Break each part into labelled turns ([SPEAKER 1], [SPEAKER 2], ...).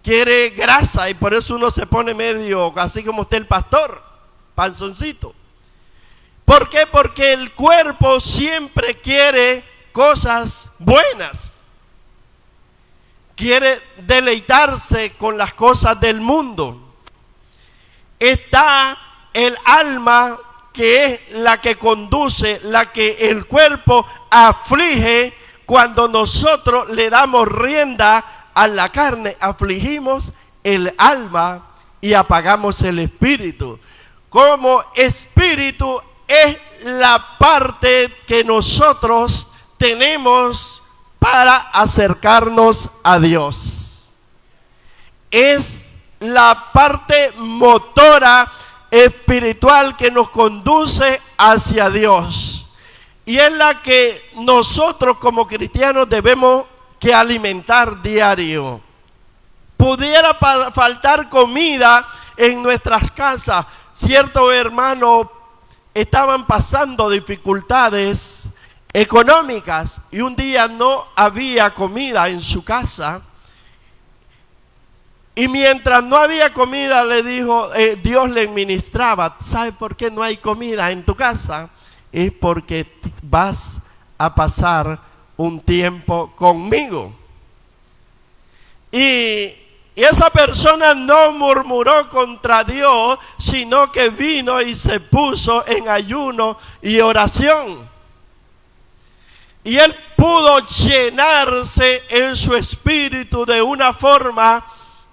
[SPEAKER 1] quiere grasa y por eso uno se pone medio, así como usted el pastor, panzoncito. ¿Por qué? Porque el cuerpo siempre quiere cosas buenas. Quiere deleitarse con las cosas del mundo. Está el alma, que es la que conduce, la que el cuerpo aflige cuando nosotros le damos rienda a la carne. Afligimos el alma y apagamos el espíritu. Como espíritu es la parte que nosotros tenemos para acercarnos a Dios. Es la parte motora espiritual que nos conduce hacia Dios. Y es la que nosotros como cristianos debemos que alimentar diario. Pudiera faltar comida en nuestras casas. Ciertos hermanos estaban pasando dificultades económicas y un día no había comida en su casa. Y mientras no había comida, le dijo, Dios le ministraba. ¿Sabe por qué no hay comida en tu casa? Es porque vas a pasar un tiempo conmigo. Y esa persona no murmuró contra Dios, sino que vino y se puso en ayuno y oración. Y él pudo llenarse en su espíritu de una forma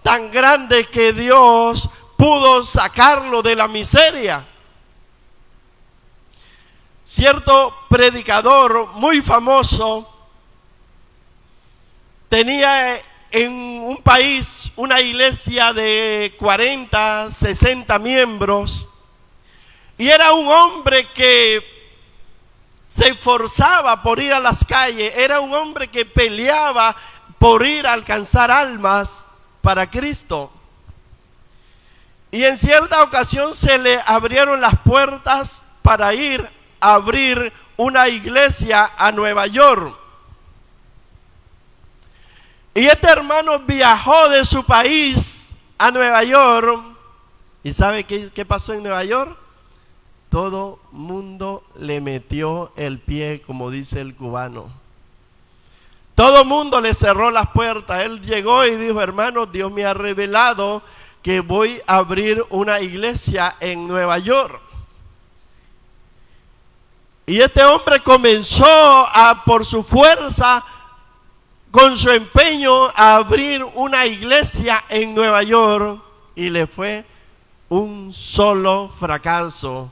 [SPEAKER 1] tan grande que Dios pudo sacarlo de la miseria. Cierto predicador muy famoso tenía en un país una iglesia de 40, 60 miembros, y era un hombre que se esforzaba por ir a las calles, era un hombre que peleaba por ir a alcanzar almas para Cristo. Y en cierta ocasión se le abrieron las puertas para ir a abrir una iglesia a Nueva York. Y este hermano viajó de su país a Nueva York. ¿Y sabe qué pasó en Nueva York? Todo mundo le metió el pie, como dice el cubano. Todo mundo le cerró las puertas. Él llegó y dijo, hermano, Dios me ha revelado que voy a abrir una iglesia en Nueva York. Y este hombre comenzó por su fuerza, con su empeño, a abrir una iglesia en Nueva York, y le fue un solo fracaso.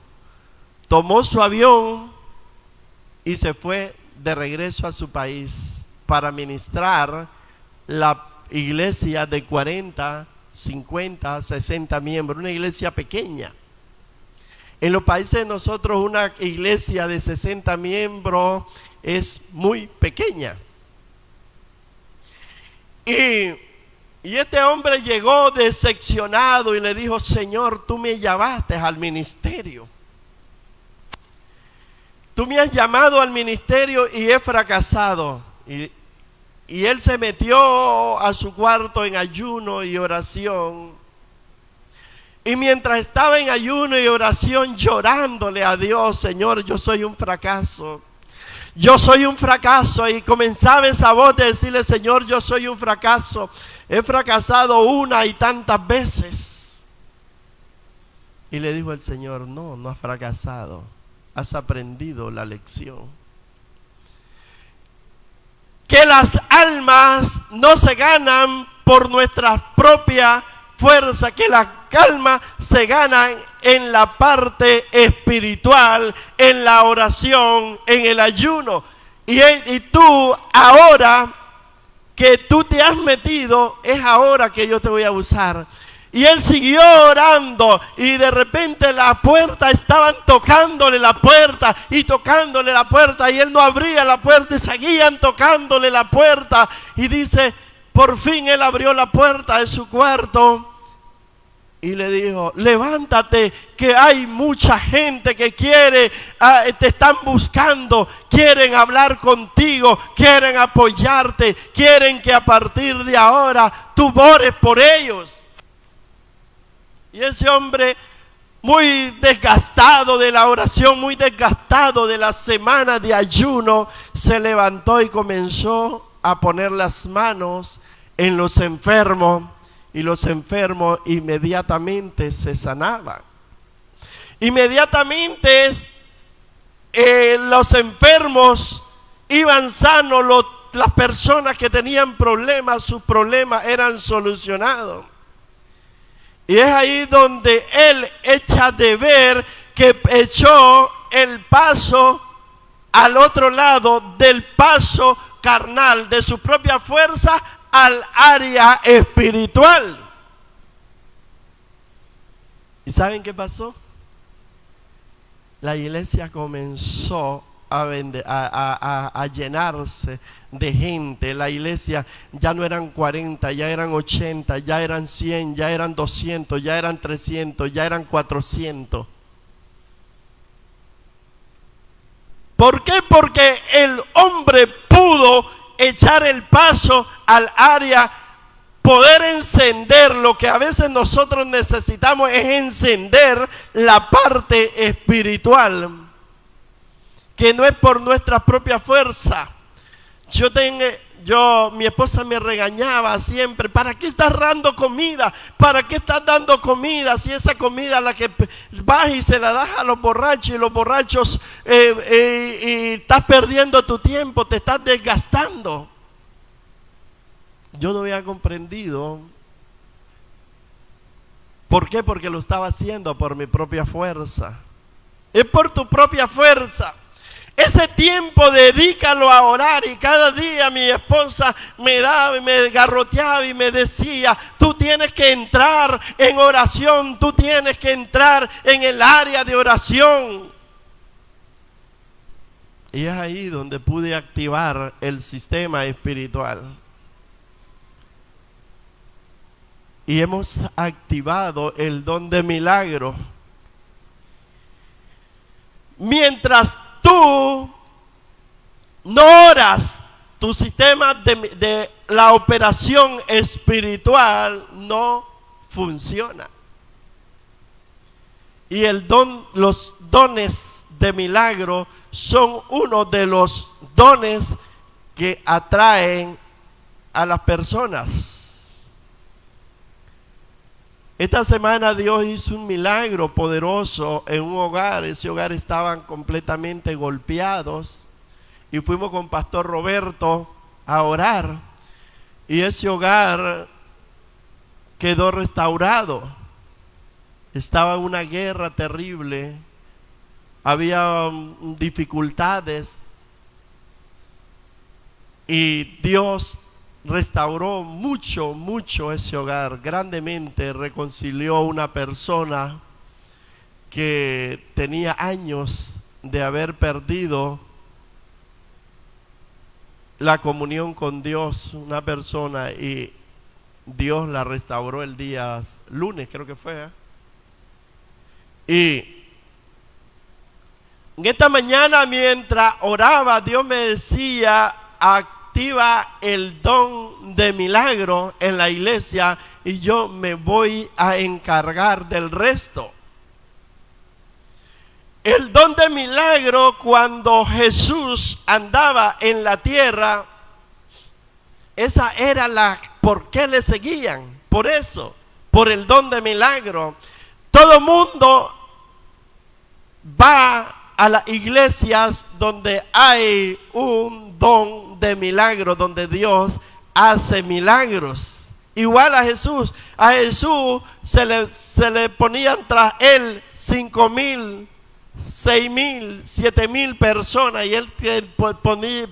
[SPEAKER 1] Tomó su avión y se fue de regreso a su país para ministrar la iglesia de 40, 50, 60 miembros, una iglesia pequeña. En los países de nosotros una iglesia de 60 miembros es muy pequeña. Y este hombre llegó decepcionado y le dijo, Señor, tú me llamaste al ministerio. Tú me has llamado al ministerio y he fracasado. Y él se metió a su cuarto en ayuno y oración. Y mientras estaba en ayuno y oración, llorándole a Dios, Señor, yo soy un fracaso. Yo soy un fracaso. Y comenzaba esa voz de decirle, Señor, yo soy un fracaso. He fracasado una y tantas veces. Y le dijo el Señor, no has fracasado. Has aprendido la lección. Que las almas no se ganan por nuestra propia fuerza, que las almas se ganan en la parte espiritual, en la oración, en el ayuno. Y tú ahora que tú te has metido, es ahora que yo te voy a usar. Y él siguió orando y de repente la puerta, estaban tocándole la puerta y tocándole la puerta, y él no abría la puerta y seguían tocándole la puerta. Y dice, por fin él abrió la puerta de su cuarto y le dijo, levántate, que hay mucha gente que quiere, te están buscando, quieren hablar contigo, quieren apoyarte, quieren que a partir de ahora tú ores por ellos. Y ese hombre, muy desgastado de la oración, muy desgastado de la semana de ayuno, se levantó y comenzó a poner las manos en los enfermos, y los enfermos inmediatamente se sanaban. Inmediatamente los enfermos iban sanos, las personas que tenían problemas, sus problemas eran solucionados. Y es ahí donde él echa de ver que echó el paso al otro lado del paso carnal, de su propia fuerza, al área espiritual. ¿Y saben qué pasó? La iglesia comenzó a llenarse de gente. La iglesia ya no eran 40, ya eran 80, ya eran 100, ya eran 200, ya eran 300, ya eran 400. ¿Por qué? Porque el hombre pudo echar el paso al área, poder encender. Lo que a veces nosotros necesitamos es encender la parte espiritual, que no es por nuestra propia fuerza. Mi esposa me regañaba siempre, ¿para qué estás dando comida? ¿Para qué estás dando comida? Si esa comida la que vas y se la das a los borrachos, y los borrachos y estás perdiendo tu tiempo, te estás desgastando. Yo no había comprendido. ¿Por qué? Porque lo estaba haciendo por mi propia fuerza. Es por tu propia fuerza. Ese tiempo dedícalo a orar. Y cada día mi esposa me garroteaba y me decía, tú tienes que entrar en oración, tú tienes que entrar en el área de oración. Y es ahí donde pude activar el sistema espiritual. Y hemos activado el don de milagro. Mientras tú no oras, tu sistema de la operación espiritual no funciona. Y los dones de milagro son uno de los dones que atraen a las personas. Esta semana Dios hizo un milagro poderoso en un hogar. Ese hogar estaban completamente golpeados y fuimos con Pastor Roberto a orar, y ese hogar quedó restaurado. Estaba en una guerra terrible, había dificultades, y Dios restauró mucho ese hogar, grandemente. Reconcilió una persona que tenía años de haber perdido la comunión con Dios, una persona, y Dios la restauró el día lunes, creo que fue. Y en esta mañana, mientras oraba, Dios me decía, activa el don de milagro en la iglesia y yo me voy a encargar del resto. El don de milagro, cuando Jesús andaba en la tierra, esa era ¿por qué le seguían? Por eso, por el don de milagro. Todo mundo va a las iglesias donde hay un don de milagro, donde Dios hace milagros. Igual a Jesús se le ponían tras él 5,000, 6,000, 7,000 personas, y él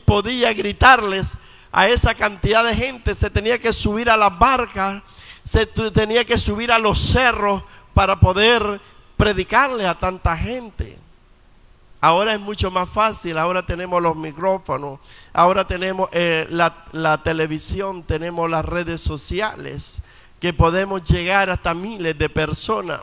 [SPEAKER 1] podía gritarles a esa cantidad de gente. Se tenía que subir a las barcas, se tenía que subir a los cerros para poder predicarle a tanta gente. Ahora es mucho más fácil, ahora tenemos los micrófonos, ahora tenemos la televisión, tenemos las redes sociales, que podemos llegar hasta miles de personas.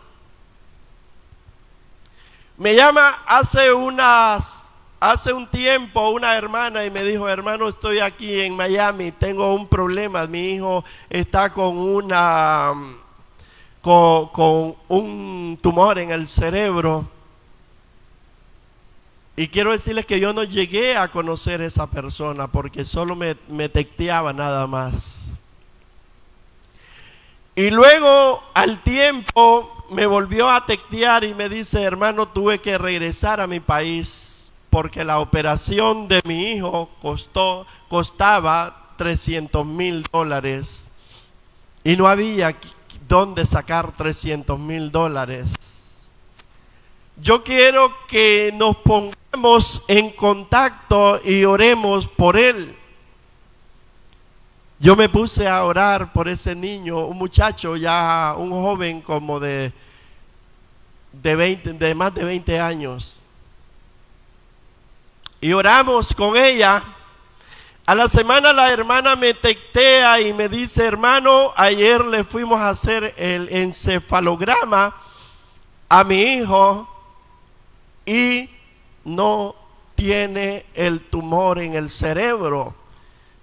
[SPEAKER 1] Me llama hace un tiempo una hermana y me dijo: hermano, estoy aquí en Miami, tengo un problema, mi hijo está con un tumor en el cerebro. Y quiero decirles que yo no llegué a conocer a esa persona porque solo me texteaba nada más. Y luego al tiempo me volvió a textear y me dice: hermano, tuve que regresar a mi país porque la operación de mi hijo costaba $300,000 y no había dónde sacar $300,000. Yo quiero que nos pongamos en contacto y oremos por él. Yo me puse a orar por ese niño, un muchacho ya, un joven como de más de 20 años. Y oramos con ella. A la semana la hermana me textea y me dice: hermano, ayer le fuimos a hacer el encefalograma a mi hijo y no tiene el tumor en el cerebro.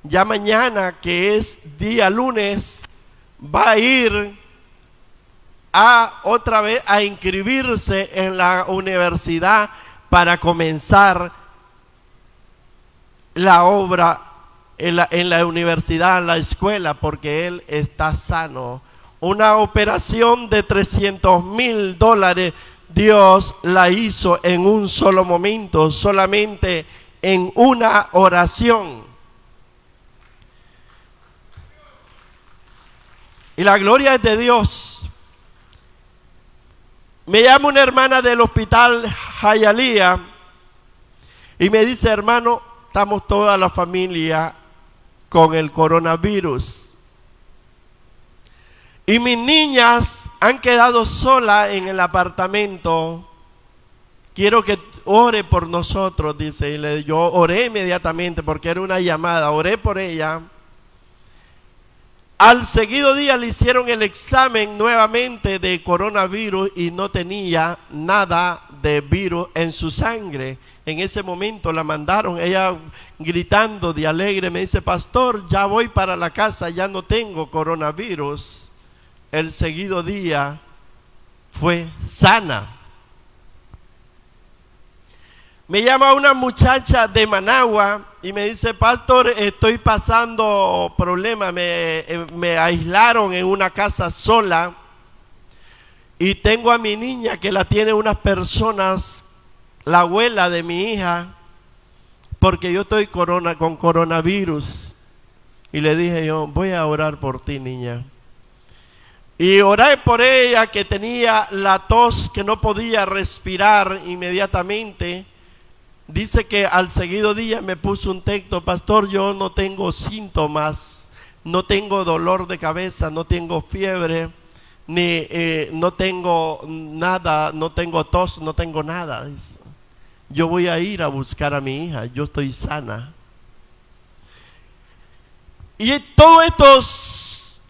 [SPEAKER 1] Ya mañana, que es día lunes, va a ir otra vez a inscribirse en la universidad para comenzar la obra en la universidad, en la escuela, porque él está sano. Una operación de $300,000 Dios la hizo en un solo momento, solamente en una oración. Y la gloria es de Dios. Me llama una hermana del hospital Hialeah y me dice: hermano, estamos toda la familia con el coronavirus. Y mis niñas han quedado solas en el apartamento. Quiero que ore por nosotros, dice. Y yo oré inmediatamente porque era una llamada. Oré por ella. Al seguido día le hicieron el examen nuevamente de coronavirus y no tenía nada de virus en su sangre. En ese momento la mandaron, ella gritando de alegre, me dice: pastor, ya voy para la casa, ya no tengo coronavirus. El seguido día fue sana. Me llama una muchacha de Managua y me dice: pastor, estoy pasando problemas, me aislaron en una casa sola y tengo a mi niña que la tiene unas personas, la abuela de mi hija, porque yo estoy con coronavirus. Y le dije yo: voy a orar por ti, niña. Y oré por ella, que tenía la tos, que no podía respirar inmediatamente. Dice que al seguido día me puso un texto: pastor, yo no tengo síntomas, no tengo dolor de cabeza, no tengo fiebre, ni no tengo nada, no tengo tos, no tengo nada. Yo voy a ir a buscar a mi hija, yo estoy sana. Y todos estos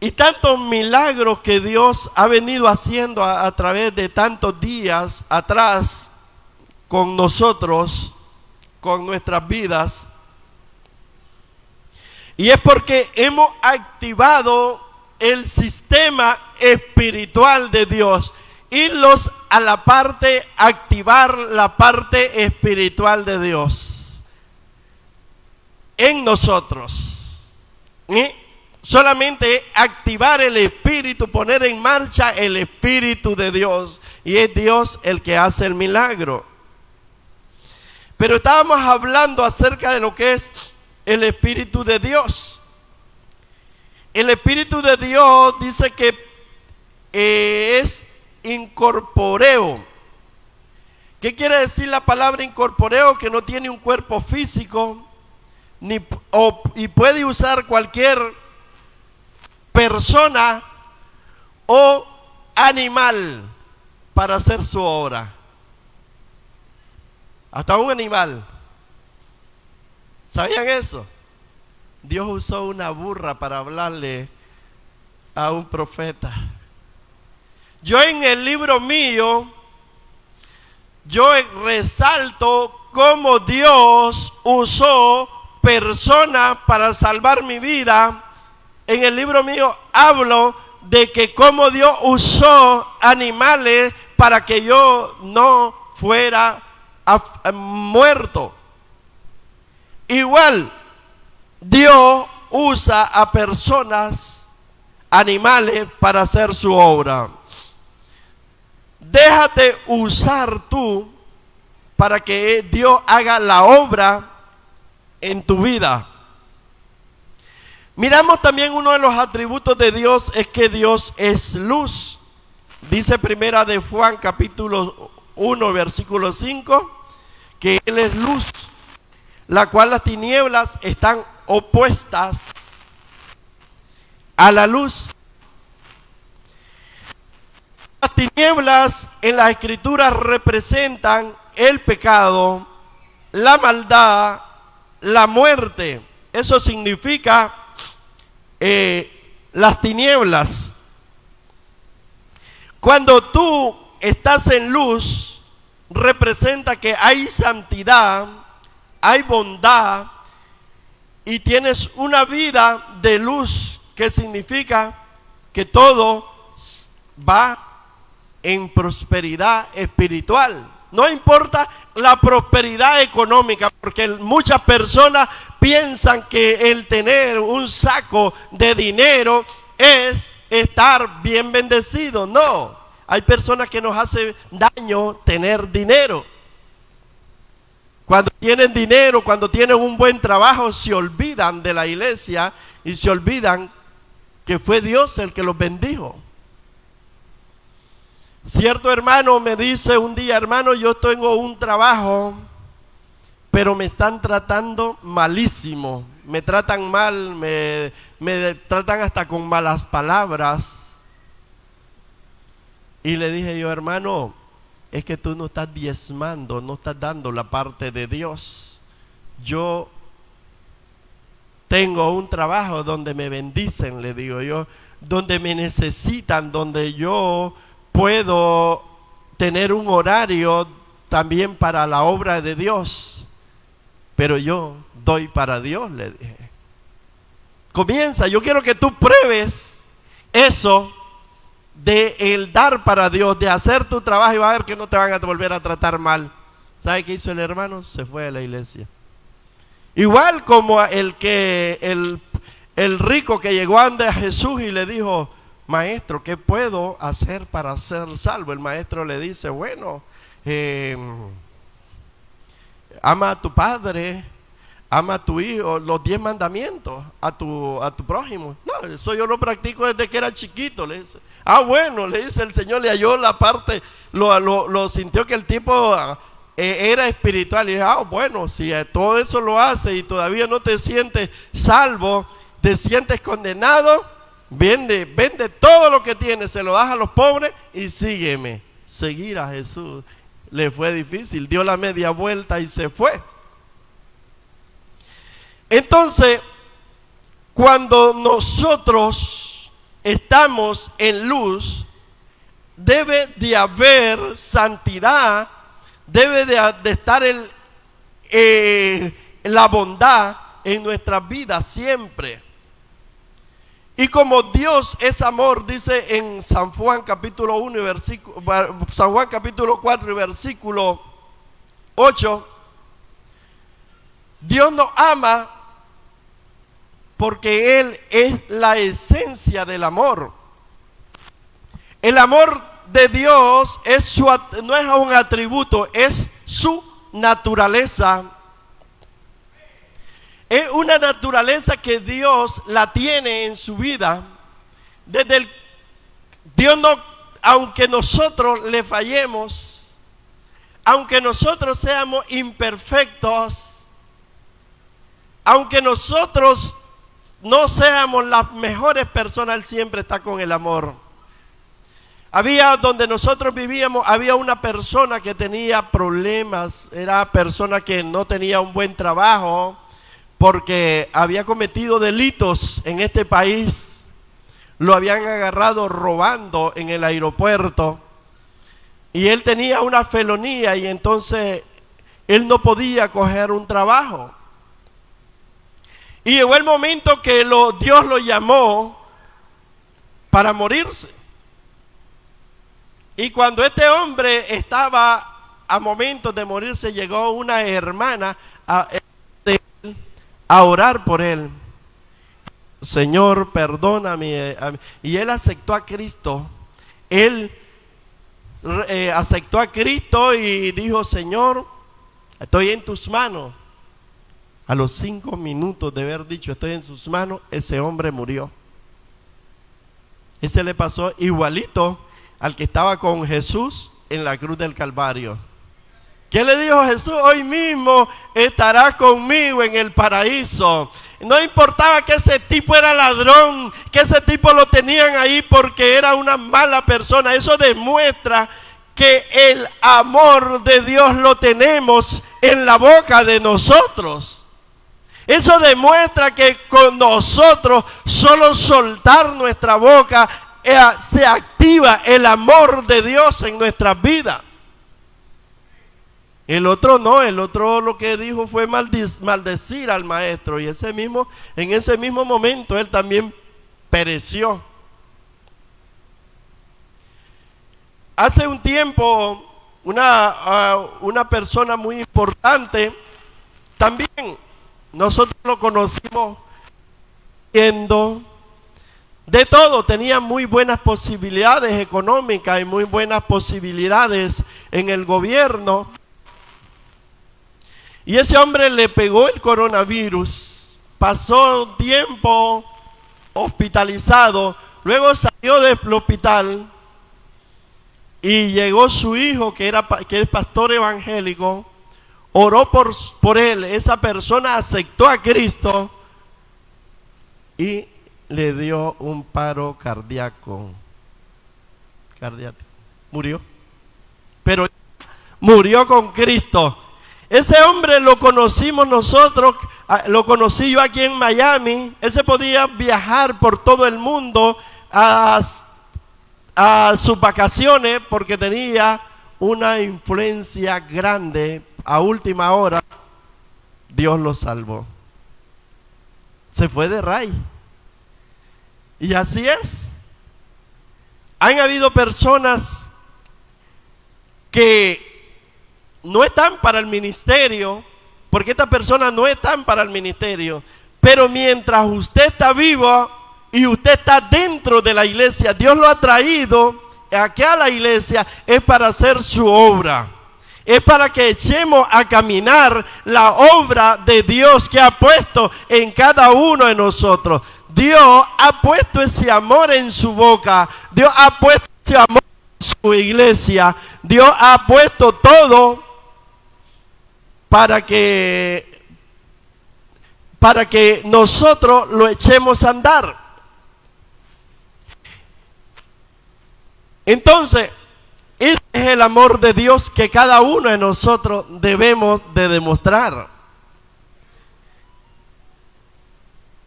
[SPEAKER 1] y tantos milagros que Dios ha venido haciendo a través de tantos días atrás con nosotros, con nuestras vidas, y es porque hemos activado el sistema espiritual de Dios, irlos a la parte, activar la parte espiritual de Dios en nosotros. Solamente activar el espíritu, poner en marcha el espíritu de Dios, y es Dios el que hace el milagro. Pero estábamos hablando acerca de lo que es el Espíritu de Dios. El Espíritu de Dios dice que es incorpóreo. ¿Qué quiere decir la palabra incorpóreo? Que no tiene un cuerpo físico y puede usar cualquier persona o animal para hacer su obra. Hasta un animal. ¿Sabían eso? Dios usó una burra para hablarle a un profeta. Yo en el libro mío, yo resalto cómo Dios usó personas para salvar mi vida. En el libro mío hablo de que cómo Dios usó animales para que yo no fuera muerto. Igual, Dios usa a personas, animales, para hacer su obra. Déjate usar tú para que Dios haga la obra en tu vida. Miramos también uno de los atributos de Dios es que Dios es luz. Dice primera de Juan capítulo 1 versículo 5 que Él es luz, la cual las tinieblas están opuestas a la luz. Las tinieblas en la Escritura representan el pecado, la maldad, la muerte. Eso significa las tinieblas. Cuando tú estás en luz, representa que hay santidad, hay bondad y tienes una vida de luz, que significa que todo va en prosperidad espiritual. No importa la prosperidad económica, porque muchas personas piensan que el tener un saco de dinero es estar bien bendecido. No, hay personas que nos hace daño tener dinero. Cuando tienen dinero, cuando tienen un buen trabajo, se olvidan de la iglesia y se olvidan que fue Dios el que los bendijo. Cierto hermano me dice un día: hermano, yo tengo un trabajo, pero me están tratando malísimo. Me tratan mal, me tratan hasta con malas palabras. Y le dije yo: hermano, es que tú no estás diezmando, no estás dando la parte de Dios. Yo tengo un trabajo donde me bendicen, le digo yo, donde me necesitan, donde yo puedo tener un horario también para la obra de Dios, pero yo doy para Dios, le dije. Comienza, yo quiero que tú pruebes eso de el dar para Dios, de hacer tu trabajo, y vas a ver que no te van a volver a tratar mal. ¿Sabe qué hizo el hermano? Se fue de la iglesia. Igual como el rico que llegó ante Jesús y le dijo: maestro, ¿qué puedo hacer para ser salvo? El maestro le dice: bueno, ama a tu padre, ama a tu hijo, los 10 mandamientos, a tu prójimo. No, eso yo lo practico desde que era chiquito, le dice. Ah, bueno, le dice el Señor, le halló la parte, lo sintió que el tipo era espiritual. Y dice: ah, bueno, si todo eso lo hace y todavía no te sientes salvo, te sientes condenado, vende todo lo que tienes, se lo das a los pobres y sígueme. Seguir a Jesús le fue difícil, dio la media vuelta y se fue. Entonces, cuando nosotros estamos en luz, debe de haber santidad, debe de estar la bondad en nuestras vidas siempre. Y como Dios es amor, dice en San Juan capítulo 1 y San Juan capítulo 4 y versículo 8, Dios nos ama porque Él es la esencia del amor. El amor de Dios no es un atributo, es su naturaleza. Es una naturaleza que Dios la tiene en su vida. Dios no, aunque nosotros le fallemos, aunque nosotros seamos imperfectos, aunque nosotros no seamos las mejores personas, Él siempre está con el amor. Donde nosotros vivíamos, había una persona que tenía problemas, era persona que no tenía un buen trabajo, porque había cometido delitos en este país. lo habían agarrado robando en el aeropuerto y él tenía una felonía y entonces él no podía coger un trabajo. Y llegó el momento que Dios lo llamó para morirse. Y cuando este hombre estaba a momentos de morirse, llegó una hermana a orar por él. Señor, perdóname. Y él aceptó a Cristo. Él aceptó a Cristo y dijo, Señor, estoy en tus manos. A los 5 minutos de haber dicho estoy en sus manos, ese hombre murió. Ese le pasó igualito al que estaba con Jesús en la cruz del Calvario. ¿Qué le dijo Jesús? Hoy mismo estarás conmigo en el paraíso. No importaba que ese tipo era ladrón, que ese tipo lo tenían ahí porque era una mala persona. Eso demuestra que el amor de Dios lo tenemos en la boca de nosotros. Eso demuestra que con nosotros, solo soltar nuestra boca, se activa el amor de Dios en nuestras vidas. El otro no, el otro lo que dijo fue maldecir al maestro y en ese mismo momento él también pereció. Hace un tiempo una persona muy importante, también nosotros lo conocimos viendo de todo, tenía muy buenas posibilidades económicas y muy buenas posibilidades en el gobierno. Y ese hombre le pegó el coronavirus, pasó tiempo hospitalizado, luego salió del hospital y llegó su hijo que es pastor evangélico, oró por él, esa persona aceptó a Cristo y le dio un paro cardíaco. Murió, pero murió con Cristo. Ese hombre lo conocimos nosotros, lo conocí yo aquí en Miami. Ese podía viajar por todo el mundo a sus vacaciones porque tenía una influencia grande. A última hora, Dios lo salvó. Se fue de ray. Y así es. Han habido personas que no están para el ministerio, porque estas personas no están para el ministerio, pero mientras usted está vivo y usted está dentro de la iglesia, Dios lo ha traído aquí a la iglesia, es para hacer su obra. Es para que echemos a caminar la obra de Dios que ha puesto en cada uno de nosotros. Dios ha puesto ese amor en su boca. Dios ha puesto ese amor en su iglesia. Dios ha puesto todo para que nosotros lo echemos a andar. Entonces, ese es el amor de Dios que cada uno de nosotros debemos de demostrar.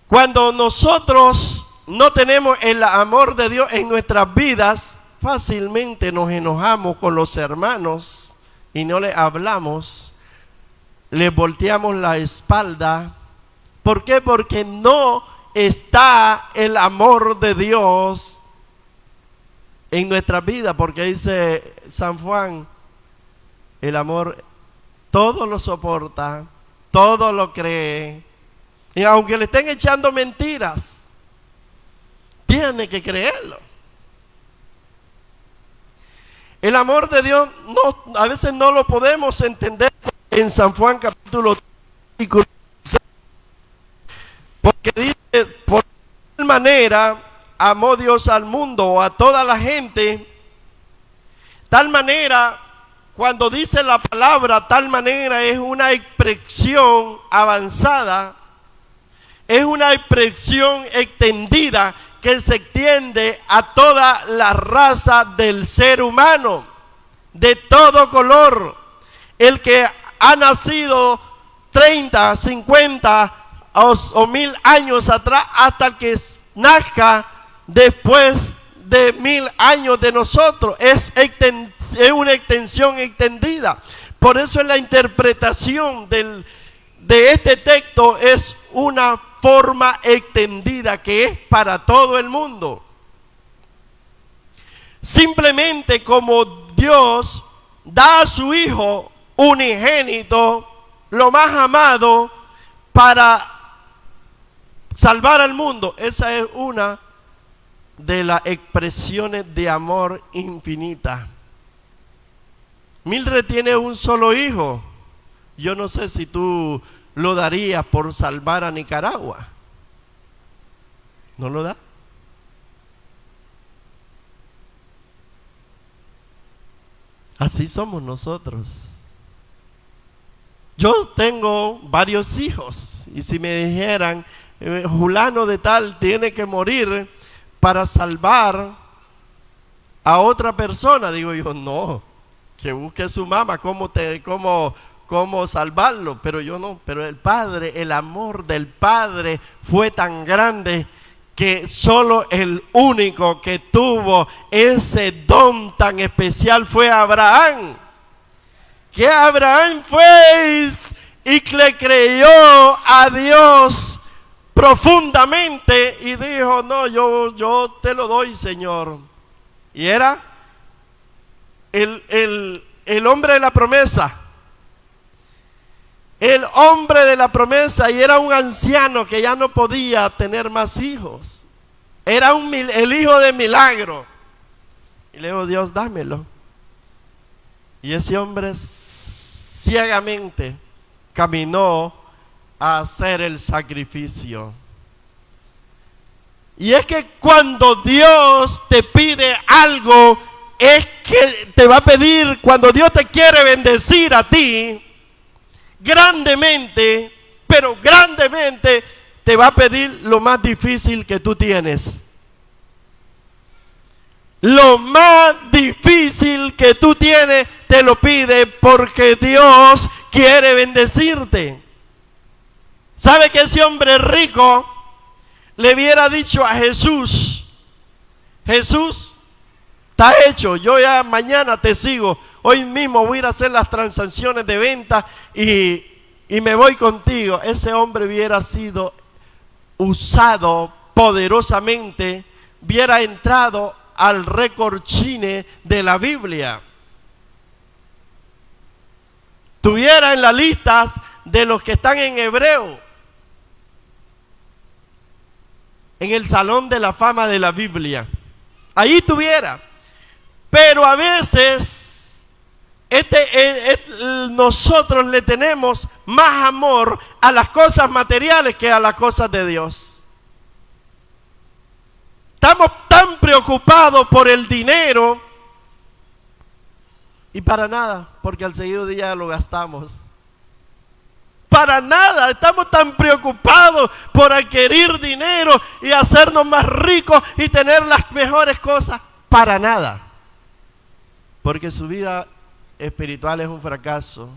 [SPEAKER 1] Cuando nosotros no tenemos el amor de Dios en nuestras vidas, fácilmente nos enojamos con los hermanos y no les hablamos, les volteamos la espalda. ¿Por qué? Porque no está el amor de Dios en nuestra vida, porque dice San Juan, el amor todo lo soporta, todo lo cree, y aunque le estén echando mentiras, tiene que creerlo. El amor de Dios a veces no lo podemos entender en San Juan capítulo 3, porque dice, por tal manera amó Dios al mundo o a toda la gente, tal manera, cuando dice la palabra tal manera, es una expresión avanzada, es una expresión extendida que se extiende a toda la raza del ser humano, de todo color. El que ha nacido 30, 50 o 1000 años atrás, hasta el que nazca después de 1000 años de nosotros. Es una extensión extendida. Por eso en la interpretación de este texto es una forma extendida que es para todo el mundo. Simplemente como Dios da a su Hijo unigénito, lo más amado, para salvar al mundo. Esa es una de las expresiones de amor infinita. Mildred tiene un solo hijo. Yo no sé si tú lo darías por salvar a Nicaragua. ¿No lo da? Así somos nosotros. Yo tengo varios hijos y si me dijeran, fulano de tal tiene que morir para salvar a otra persona, digo yo, no, que busque su mamá cómo salvarlo, pero yo no. Pero el Padre, el amor del Padre fue tan grande que solo el único que tuvo ese don tan especial fue Abraham. Que Abraham fue y le creyó a Dios profundamente y dijo, no, yo te lo doy, Señor. Y era el hombre de la promesa. El hombre de la promesa, y era un anciano que ya no podía tener más hijos. Era el hijo de milagro. Y le dijo, Dios, dámelo. Y ese hombre ciegamente caminó a hacer el sacrificio. Y es que cuando Dios te pide algo, es que te va a pedir, cuando Dios te quiere bendecir a ti, grandemente, pero grandemente, te va a pedir lo más difícil que tú tienes. Lo más difícil que tú tienes, te lo pide porque Dios quiere bendecirte. ¿Sabe que ese hombre rico le hubiera dicho a Jesús, Jesús, está hecho, yo ya mañana te sigo, hoy mismo voy a ir a hacer las transacciones de venta y me voy contigo? Ese hombre hubiera sido usado poderosamente, hubiera entrado al récord Guinness de la Biblia. Tuviera en las listas de los que están en hebreo, en el salón de la fama de la Biblia. Ahí tuviera. Pero a veces nosotros le tenemos más amor a las cosas materiales que a las cosas de Dios. Estamos tan preocupados por el dinero y para nada, porque al seguido día lo gastamos. Para nada, estamos tan preocupados por adquirir dinero y hacernos más ricos y tener las mejores cosas. Para nada, porque su vida espiritual es un fracaso.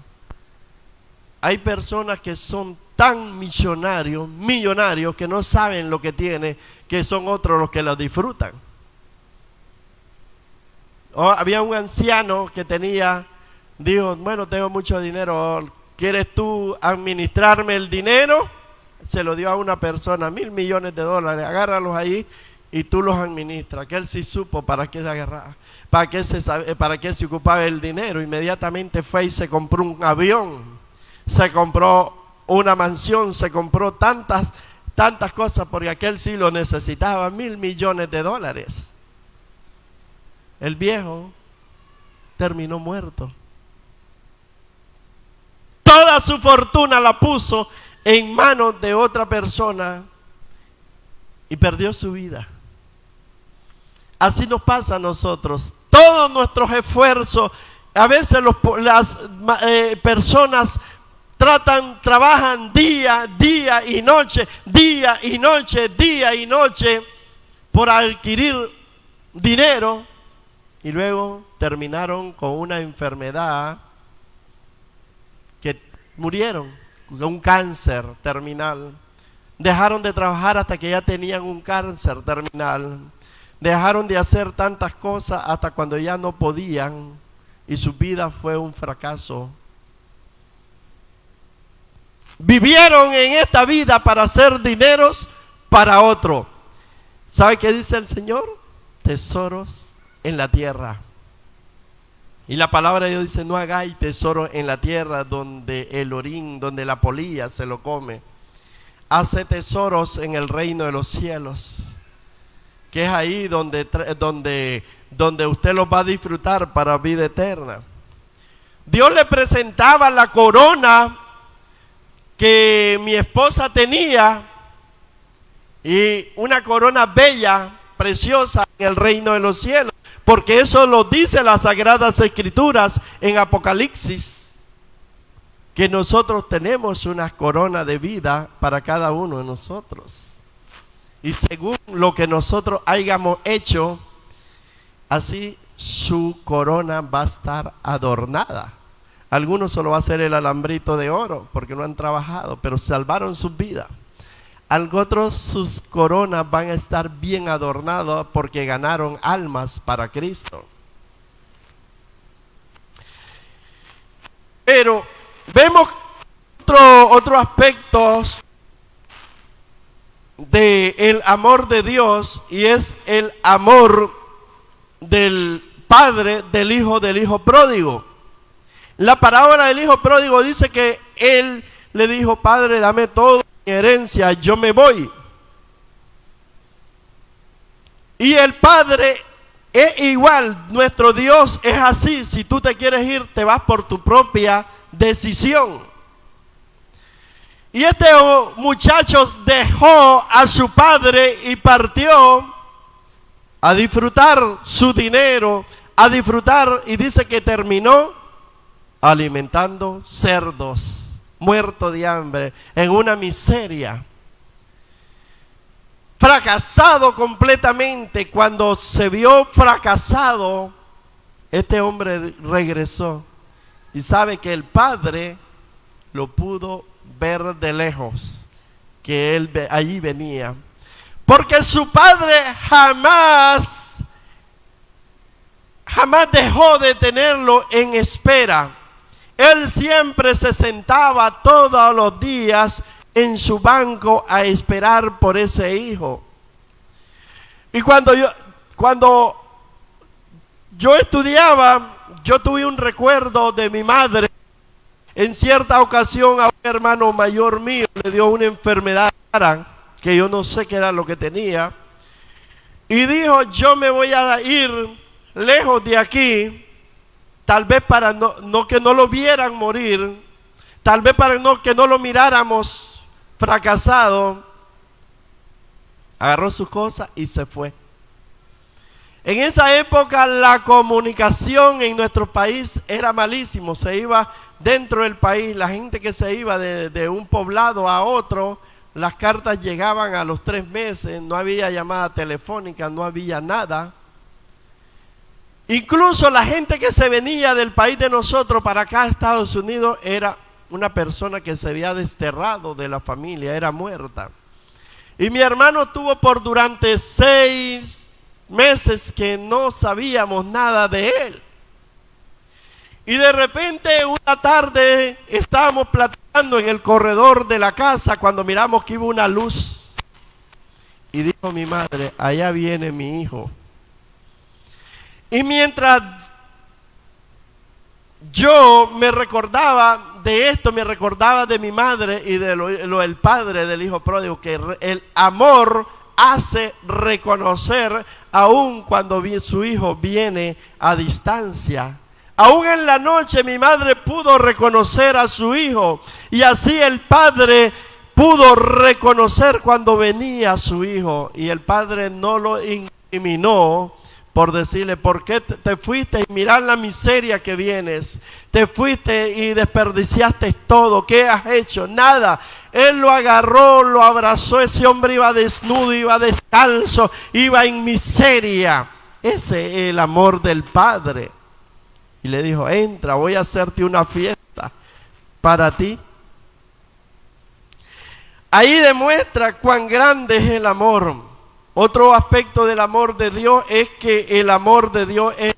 [SPEAKER 1] Hay personas que son tan millonarios que no saben lo que tienen, que son otros los que lo disfrutan. Había un anciano que dijo, bueno, tengo mucho dinero, ¿quieres tú administrarme el dinero? Se lo dio a una persona, $1,000 millones, agárralos ahí y tú los administras. Que él sí supo para qué se agarraba, para qué se ocupaba el dinero. Inmediatamente fue y se compró un avión, se compró una mansión, se compró tantas cosas, porque aquel sí lo necesitaba, $1,000 millones. El viejo terminó muerto. Toda su fortuna la puso en manos de otra persona y perdió su vida. Así nos pasa a nosotros. Todos nuestros esfuerzos, a veces las personas trabajan día y noche por adquirir dinero y luego terminaron con una enfermedad que murieron, con un cáncer terminal. Dejaron de trabajar hasta que ya tenían un cáncer terminal. Dejaron de hacer tantas cosas hasta cuando ya no podían y su vida fue un fracaso. Vivieron en esta vida para hacer dineros para otro. ¿Sabe qué dice el Señor? Tesoros en la tierra. Y la palabra de Dios dice, no hagáis tesoro en la tierra donde el orín, donde la polilla se lo come. Hace tesoros en el reino de los cielos, que es ahí donde usted los va a disfrutar para vida eterna. Dios le presentaba la corona que mi esposa tenía, y una corona bella, preciosa en el reino de los cielos, porque eso lo dice las Sagradas Escrituras en Apocalipsis, que nosotros tenemos una corona de vida para cada uno de nosotros. Y según lo que nosotros hayamos hecho, así su corona va a estar adornada. Algunos solo va a ser el alambrito de oro porque no han trabajado, pero salvaron sus vidas. Otros sus coronas van a estar bien adornadas porque ganaron almas para Cristo. Pero vemos otro aspectos del amor de Dios, y es el amor del padre del hijo pródigo. La parábola del hijo pródigo dice que él le dijo: Padre, dame todo mi herencia, yo me voy. Y el padre es igual, nuestro Dios es así. Si tú te quieres ir, te vas por tu propia decisión. Y este muchacho dejó a su padre y partió a disfrutar su dinero, a disfrutar, y dice que terminó alimentando cerdos, muerto de hambre, en una miseria. Fracasado completamente. Cuando se vio fracasado, este hombre regresó y sabe que el padre lo pudo ver de lejos, que él allí venía, porque su padre jamás dejó de tenerlo en espera. Él siempre se sentaba todos los días en su banco a esperar por ese hijo. Y cuando yo estudiaba, yo tuve un recuerdo de mi madre. En cierta ocasión a un hermano mayor mío le dio una enfermedad rara, que yo no sé qué era lo que tenía, y dijo: yo me voy a ir lejos de aquí, tal vez para que no lo vieran morir, tal vez para que no lo miráramos fracasado. Agarró sus cosas y se fue. En esa época la comunicación en nuestro país era malísimo. Se iba dentro del país, la gente que se iba de un poblado a otro, las cartas llegaban a los 3 meses, no había llamada telefónica, no había nada. Incluso la gente que se venía del país de nosotros para acá a Estados Unidos era una persona que se había desterrado de la familia, era muerta. Y mi hermano tuvo durante 6 meses que no sabíamos nada de él. Y de repente una tarde estábamos platicando en el corredor de la casa cuando miramos que iba una luz. Y dijo mi madre: allá viene mi hijo. Y mientras yo me recordaba de esto, me recordaba de mi madre y de el padre del hijo pródigo, que el amor hace reconocer aun cuando su hijo viene a distancia. Aún en la noche mi madre pudo reconocer a su hijo, y así el padre pudo reconocer cuando venía su hijo, y el padre no lo incriminó por decirle: ¿por qué te fuiste y mirar la miseria que vienes? Te fuiste y desperdiciaste todo. ¿Qué has hecho? Nada. Él lo agarró, lo abrazó. Ese hombre iba desnudo, iba descalzo, iba en miseria. Ese es el amor del padre. Y le dijo: entra, voy a hacerte una fiesta para ti. Ahí demuestra cuán grande es el amor. Otro aspecto del amor de Dios es que el amor de Dios es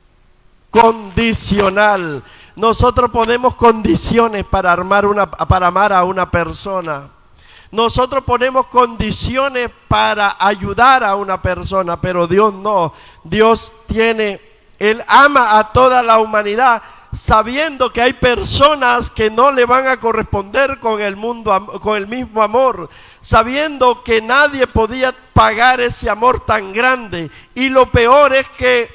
[SPEAKER 1] condicional. Nosotros ponemos condiciones para amar a una persona. Nosotros ponemos condiciones para ayudar a una persona, pero Dios no. Él ama a toda la humanidad, sabiendo que hay personas que no le van a corresponder con el mismo amor, sabiendo que nadie podía pagar ese amor tan grande. Y lo peor es que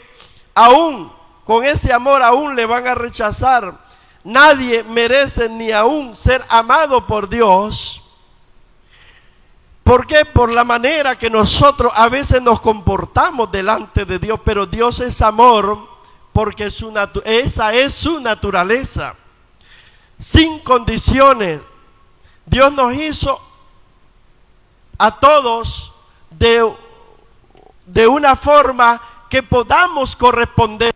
[SPEAKER 1] aún con ese amor aún le van a rechazar. Nadie merece ni aún ser amado por Dios. ¿Por qué? Por la manera que nosotros a veces nos comportamos delante de Dios, pero Dios es amor, porque esa es su naturaleza, sin condiciones. Dios nos hizo a todos de una forma que podamos corresponder,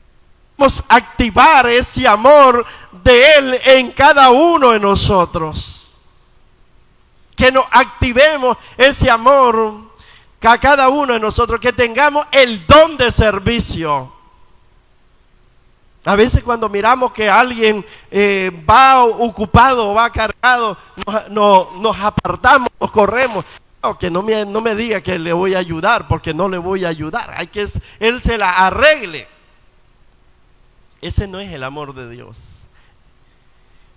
[SPEAKER 1] podamos activar ese amor de Él en cada uno de nosotros. Que nos activemos ese amor a cada uno de nosotros, que tengamos el don de servicio. A veces cuando miramos que alguien va ocupado, va cargado, nos apartamos, nos corremos. No, que no me diga que le voy a ayudar, porque no le voy a ayudar. Hay que él se la arregle. Ese no es el amor de Dios.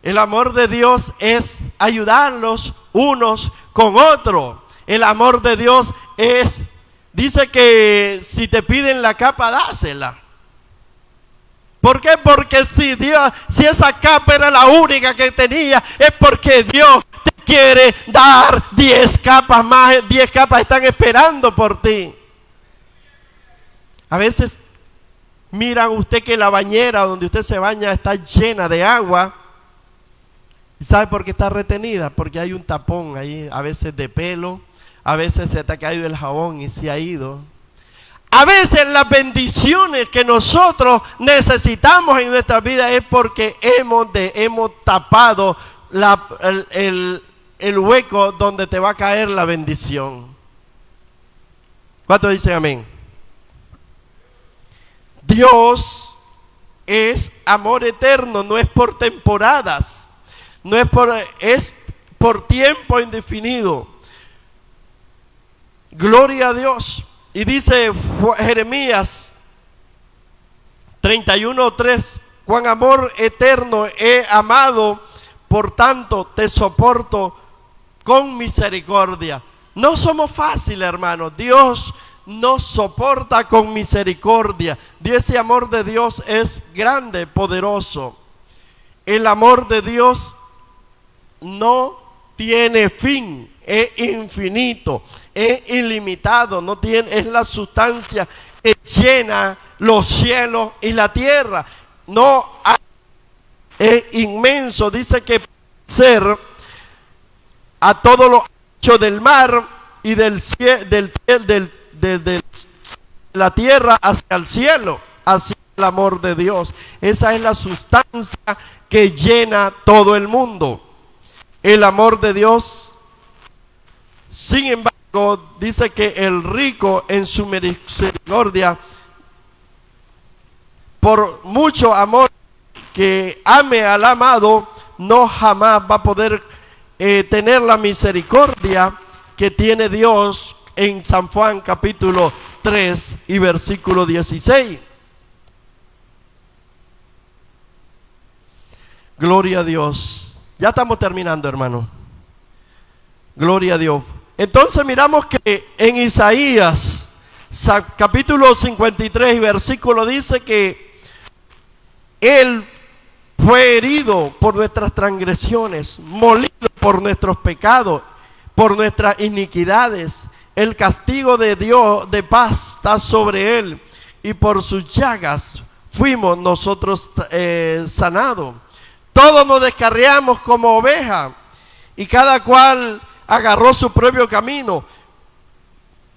[SPEAKER 1] El amor de Dios es ayudarlos unos con otros. El amor de Dios dice que si te piden la capa, dásela. ¿Por qué? Porque si esa capa era la única que tenía, es porque Dios te quiere dar 10 capas más. 10 capas están esperando por ti. A veces mira usted que la bañera donde usted se baña está llena de agua. ¿Sabe por qué está retenida? Porque hay un tapón ahí, a veces de pelo, a veces se te ha caído el jabón y se ha ido. A veces las bendiciones que nosotros necesitamos en nuestra vida es porque hemos tapado el hueco donde te va a caer la bendición. ¿Cuántos dicen amén? Dios es amor eterno, no es por temporadas. Es por tiempo indefinido. Gloria a Dios. Y dice Jeremías 31:3: cuán amor eterno he amado, por tanto te soporto con misericordia. No somos fáciles, hermanos. Dios nos soporta con misericordia. Ese amor de Dios es grande, poderoso. El amor de Dios no tiene fin, es infinito, es ilimitado, es la sustancia que llena los cielos y la tierra. Es inmenso. Dice que puede ser a todo lo ancho del mar y de la tierra hacia el cielo. Así es el amor de Dios. Esa es la sustancia que llena todo el mundo. El amor de Dios, sin embargo, dice que el rico en su misericordia, por mucho amor que ame al amado, no jamás va a poder tener la misericordia que tiene Dios en San Juan capítulo 3 y versículo 16. Gloria a Dios. Ya estamos terminando, hermano. Gloria a Dios. Entonces miramos que en Isaías capítulo 53 y versículo dice que Él fue herido por nuestras transgresiones, molido por nuestros pecados, por nuestras iniquidades. El castigo de Dios de paz está sobre Él, y por sus llagas fuimos nosotros sanados. Todos nos descarriamos como ovejas, y cada cual agarró su propio camino,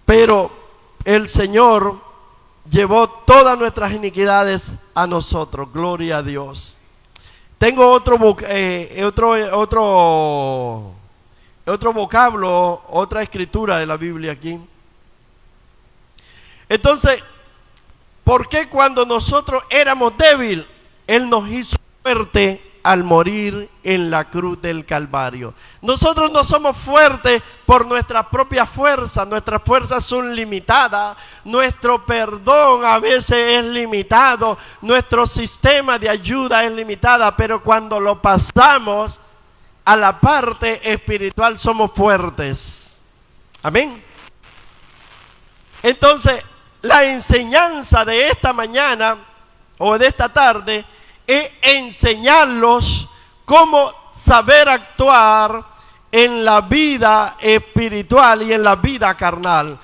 [SPEAKER 1] pero el Señor llevó todas nuestras iniquidades a nosotros. Gloria a Dios. Tengo otro vocablo, otra escritura de la Biblia aquí. Entonces, ¿por qué cuando nosotros éramos débiles, Él nos hizo fuerte al morir en la cruz del Calvario? Nosotros no somos fuertes por nuestra propia fuerza, nuestras fuerzas son limitadas, nuestro perdón a veces es limitado, nuestro sistema de ayuda es limitada, pero cuando lo pasamos a la parte espiritual somos fuertes. Amén. Entonces, la enseñanza de esta mañana o de esta tarde es enseñarlos cómo saber actuar en la vida espiritual y en la vida carnal.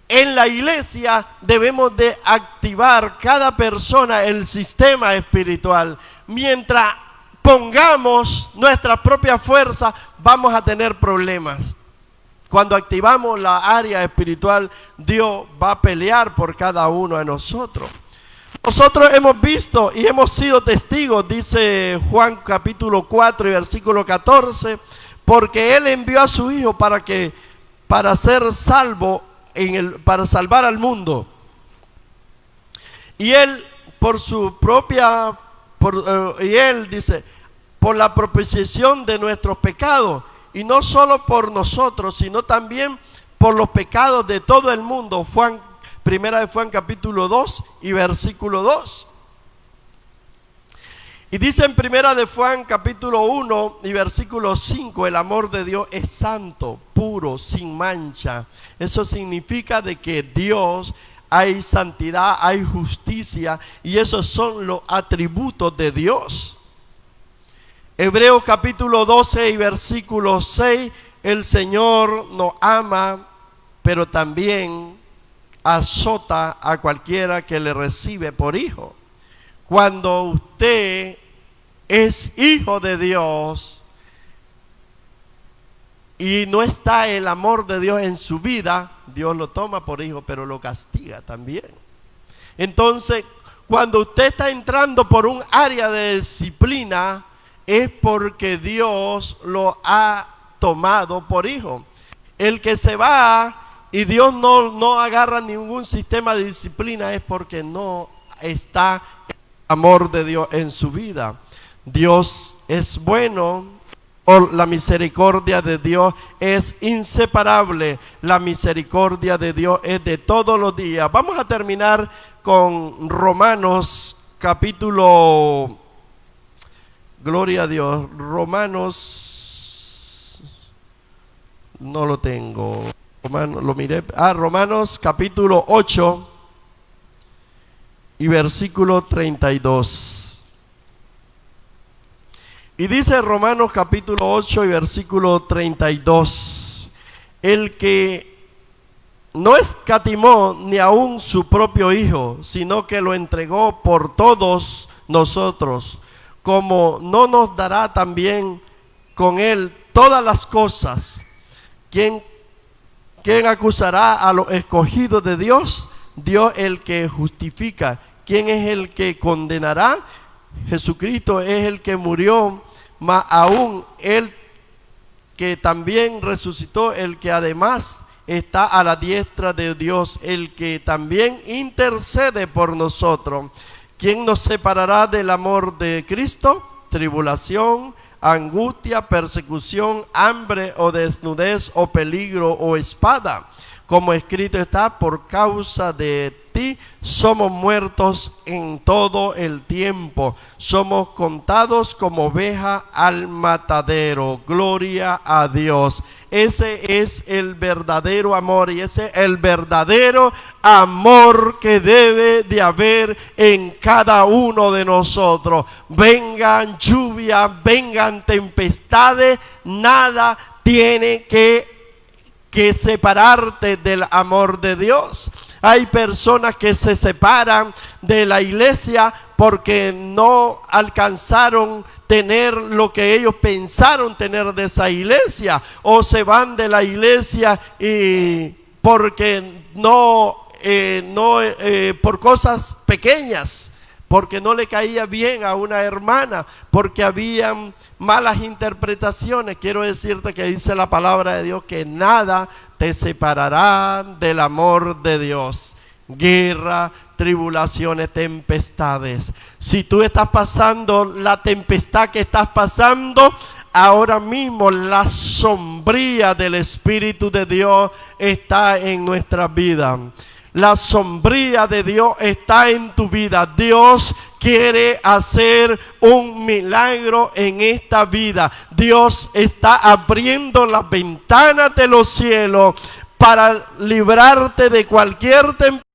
[SPEAKER 1] En la iglesia debemos de activar cada persona el sistema espiritual. Mientras pongamos nuestra propia fuerza, vamos a tener problemas. Cuando activamos la área espiritual, Dios va a pelear por cada uno de nosotros. Nosotros hemos visto y hemos sido testigos, dice Juan capítulo 4 y versículo 14, porque Él envió a su Hijo para ser salvo, para salvar al mundo. Y Él por su propia, y Él dice, por la propiciación de nuestros pecados, y no solo por nosotros, sino también por los pecados de todo el mundo. Primera de Juan capítulo 2 y versículo 2. Y dice en Primera de Juan capítulo 1 y versículo 5, el amor de Dios es santo, puro, sin mancha. Eso significa de que Dios hay santidad, hay justicia, y esos son los atributos de Dios. Hebreos capítulo 12 y versículo 6, el Señor nos ama, pero también azota a cualquiera que le recibe por hijo. Cuando usted es hijo de Dios y no está el amor de Dios en su vida, Dios lo toma por hijo, pero lo castiga también. Entonces, cuando usted está entrando por un área de disciplina, es porque Dios lo ha tomado por hijo. El que se va y Dios no agarra ningún sistema de disciplina es porque no está el amor de Dios en su vida. Dios es bueno, la misericordia de Dios es inseparable, la misericordia de Dios es de todos los días. Vamos a terminar con Romanos capítulo... Gloria a Dios. Romanos, no lo tengo. Lo miré. Romanos capítulo 8 y versículo 32. Y dice Romanos capítulo 8 y versículo 32. El que no escatimó ni aun su propio Hijo, sino que lo entregó por todos nosotros, como no nos dará también con Él todas las cosas. ¿Quién acusará a los escogidos de Dios? Dios el que justifica. ¿Quién es el que condenará? Jesucristo es el que murió, mas aún Él que también resucitó, el que además está a la diestra de Dios, el que también intercede por nosotros. ¿Quién nos separará del amor de Cristo? Tribulación, angustia, persecución, hambre o desnudez o peligro o espada. Como escrito está, por causa de ti somos muertos en todo el tiempo. Somos contados como oveja al matadero. Gloria a Dios. Ese es el verdadero amor y ese es el verdadero amor que debe de haber en cada uno de nosotros. Vengan lluvias, vengan tempestades, nada tiene que separarte del amor de Dios. Hay personas que se separan de la iglesia porque no alcanzaron tener lo que ellos pensaron tener de esa iglesia, o se van de la iglesia y porque por cosas pequeñas, porque no le caía bien a una hermana, porque habían malas interpretaciones. Quiero decirte que dice la palabra de Dios que nada te separará del amor de Dios. guerra, tribulaciones, tempestades. Si tú estás pasando la tempestad que estás pasando, ahora mismo la sombría del Espíritu de Dios está en nuestra vida. La sombría de Dios está en tu vida. Dios quiere hacer un milagro en esta vida. Dios está abriendo las ventanas de los cielos para librarte de cualquier tempestad